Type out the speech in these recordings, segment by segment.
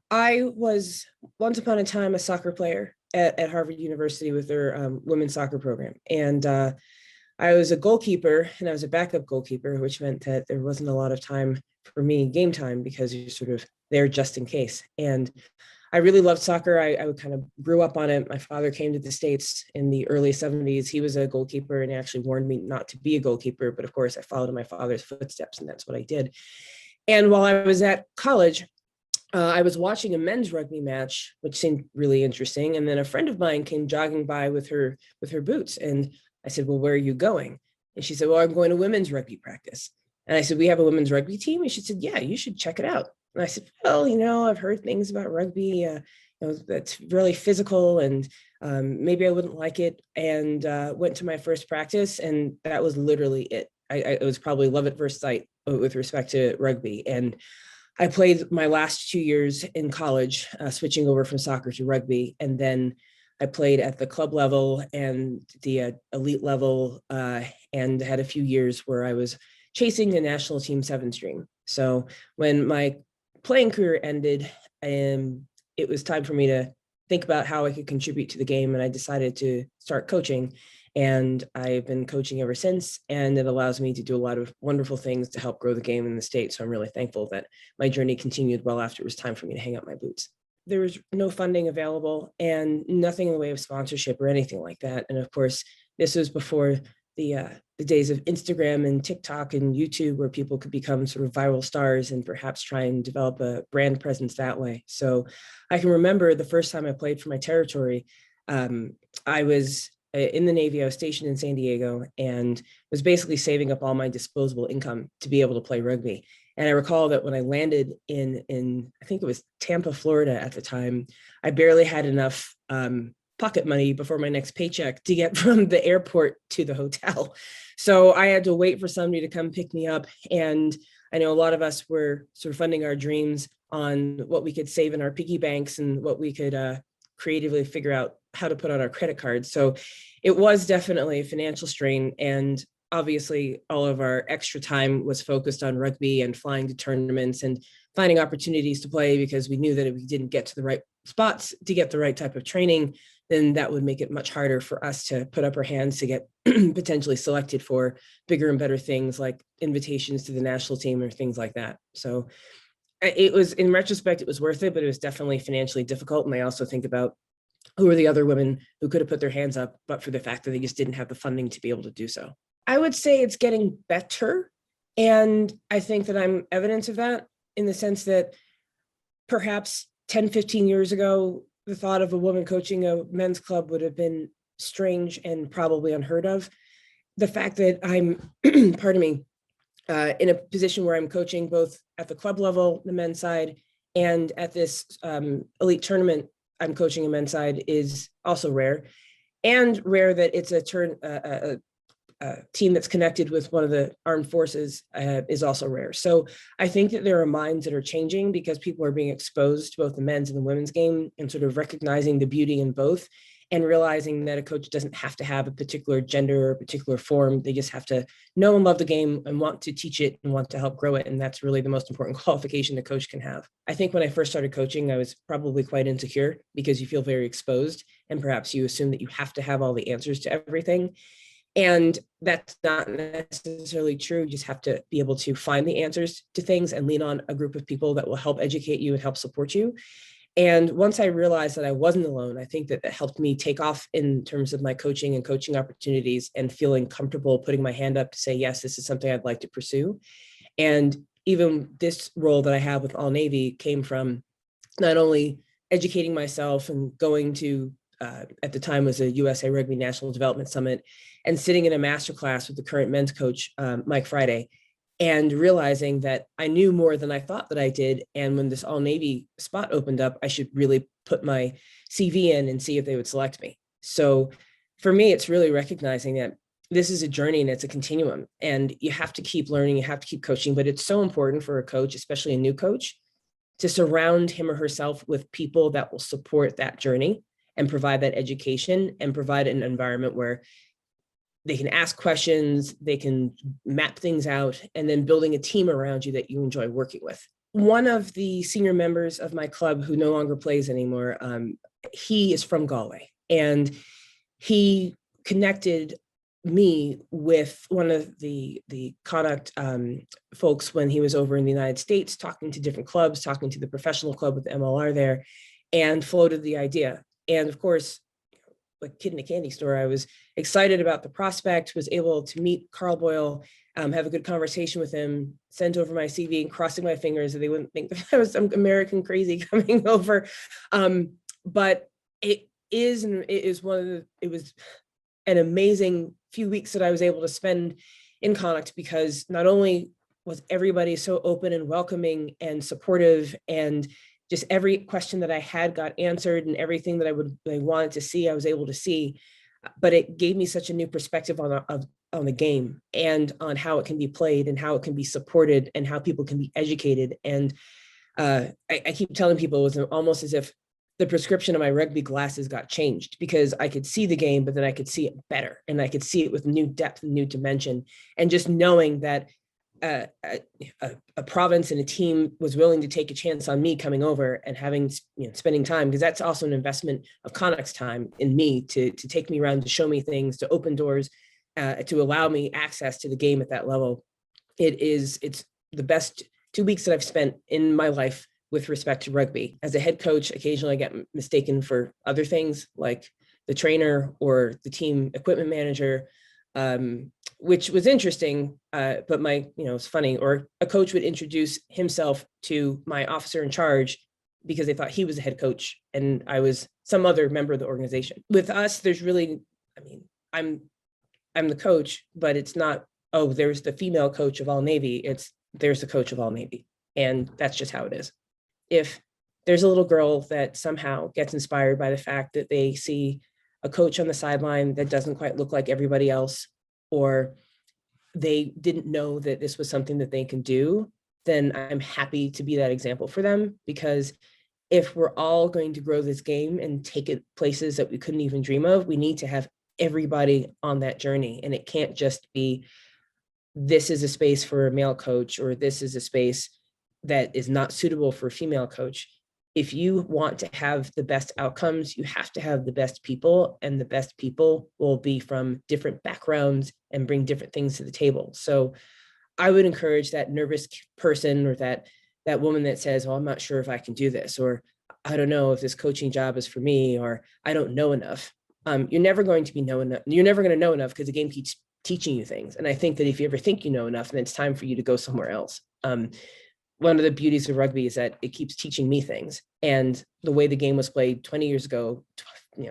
I was once upon a time a soccer player at Harvard University with their women's soccer program. And I was a goalkeeper and I was a backup goalkeeper, which meant that there wasn't a lot of time for me, game time, because you're sort of there just in case. And I really loved soccer. I kind of grew up on it. My father came to the States in the early 70s. He was a goalkeeper and actually warned me not to be a goalkeeper. But of course, I followed in my father's footsteps, and that's what I did. And while I was at college, I was watching a men's rugby match, which seemed really interesting. And then a friend of mine came jogging by with her boots. And I said, "Well, where are you going?" And she said, "Well, I'm going to women's rugby practice." And I said, "We have a women's rugby team?" And she said, "Yeah, you should check it out." And I said, "Well, I've heard things about rugby. That's really physical, and maybe I wouldn't like it." And went to my first practice, and that was literally it. It was probably love at first sight with respect to rugby. And I played my last 2 years in college, switching over from soccer to rugby. And then I played at the club level and the elite level, and had a few years where I was chasing the national team seven stream. So when my playing career ended, it was time for me to think about how I could contribute to the game. And I decided to start coaching. And I've been coaching ever since, and it allows me to do a lot of wonderful things to help grow the game in the state. So I'm really thankful that my journey continued well after it was time for me to hang up my boots. There was no funding available and nothing in the way of sponsorship or anything like that. And of course, this was before the days of Instagram and TikTok and YouTube, where people could become sort of viral stars and perhaps try and develop a brand presence that way. So I can remember the first time I played for my territory. I was in the Navy. I was stationed in San Diego and was basically saving up all my disposable income to be able to play rugby. And I recall that when I landed in I think it was Tampa, Florida at the time, I barely had enough pocket money before my next paycheck to get from the airport to the hotel. So I had to wait for somebody to come pick me up. And I know a lot of us were sort of funding our dreams on what we could save in our piggy banks and what we could creatively figure out how to put on our credit cards. So it was definitely a financial strain. And obviously, all of our extra time was focused on rugby and flying to tournaments and finding opportunities to play, because we knew that if we didn't get to the right spots to get the right type of training, then that would make it much harder for us to put up our hands to get potentially selected for bigger and better things like invitations to the national team or things like that. So it was, in retrospect, it was worth it, but it was definitely financially difficult. And I also think about who are the other women who could have put their hands up, but for the fact that they just didn't have the funding to be able to do so. I would say it's getting better. And I think that I'm evidence of that, in the sense that perhaps 10, 15 years ago, the thought of a woman coaching a men's club would have been strange and probably unheard of. The fact that I'm, pardon me, in a position where I'm coaching both at the club level, the men's side, and at this elite tournament, I'm coaching a men's side, is also rare. And rare that it's a team that's connected with one of the armed forces is also rare. So I think that there are minds that are changing, because people are being exposed to both the men's and the women's game, and sort of recognizing the beauty in both, and realizing that a coach doesn't have to have a particular gender or a particular form. They just have to know and love the game and want to teach it and want to help grow it. And that's really the most important qualification a coach can have. I think when I first started coaching, I was probably quite insecure, because you feel very exposed and perhaps you assume that you have to have all the answers to everything. And that's not necessarily true. You just have to be able to find the answers to things and lean on a group of people that will help educate you and help support you. And once I realized that I wasn't alone, I think that helped me take off in terms of my coaching and coaching opportunities, and feeling comfortable putting my hand up to say, yes, this is something I'd like to pursue. And even this role that I have with All Navy came from not only educating myself and going to, at the time was a USA Rugby National Development Summit, and sitting in a masterclass with the current men's coach, Mike Friday, and realizing that I knew more than I thought that I did. And when this All Navy spot opened up, I should really put my CV in and see if they would select me. So for me, it's really recognizing that this is a journey and it's a continuum, and you have to keep learning, you have to keep coaching. But it's so important for a coach, especially a new coach, to surround him or herself with people that will support that journey and provide that education and provide an environment where they can ask questions, they can map things out, and then building a team around you that you enjoy working with. One of the senior members of my club who no longer plays anymore, he is from Galway, and he connected me with one of the Connacht folks when he was over in the United States, talking to different clubs, talking to the professional club with the MLR there, and floated the idea. And of course, like kid in a candy store, I was excited about the prospect, was able to meet Carl Boyle, have a good conversation with him, sent over my CV and crossing my fingers that they wouldn't think that I was some American crazy coming over. But it is, and it is it was an amazing few weeks that I was able to spend in Connacht, because not only was everybody so open and welcoming and supportive, and just every question that I had got answered, and everything that I wanted to see, I was able to see. But it gave me such a new perspective on the game, and on how it can be played, and how it can be supported, and how people can be educated. And I keep telling people, it was almost as if the prescription of my rugby glasses got changed, because I could see the game, but then I could see it better, and I could see it with new depth and new dimension. And just knowing that a province and a team was willing to take a chance on me coming over and having, spending time, because that's also an investment of Connacht's time in me to take me around, to show me things, to open doors, to allow me access to the game at that level. It's the best 2 weeks that I've spent in my life with respect to rugby. As a head coach, occasionally I get mistaken for other things, like the trainer or the team equipment manager, which was interesting. But it's funny, or a coach would introduce himself to my officer in charge because they thought he was the head coach and I was some other member of the organization. With us, there's really, I'm the coach, but it's not, oh, there's the female coach of all Navy. There's the coach of all Navy. And that's just how it is. If there's a little girl that somehow gets inspired by the fact that they see a coach on the sideline that doesn't quite look like everybody else, or they didn't know that this was something that they can do, then I'm happy to be that example for them. Because if we're all going to grow this game and take it places that we couldn't even dream of, we need to have everybody on that journey. And it can't just be, this is a space for a male coach, or this is a space that is not suitable for a female coach. If you want to have the best outcomes, you have to have the best people, and the best people will be from different backgrounds and bring different things to the table. So I would encourage that nervous person, or that woman that says, well, I'm not sure if I can do this, or I don't know if this coaching job is for me, or I don't know enough. You're never going to know enough, because the game keeps teaching you things. And I think that if you ever think you know enough, then it's time for you to go somewhere else. One of the beauties of rugby is that it keeps teaching me things. And the way the game was played 20 years ago,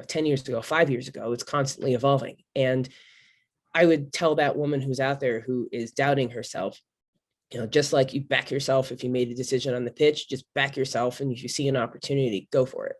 10 years ago, 5 years ago, it's constantly evolving. And I would tell that woman who's out there who is doubting herself, just like you back yourself if you made a decision on the pitch, just back yourself. And if you see an opportunity, go for it.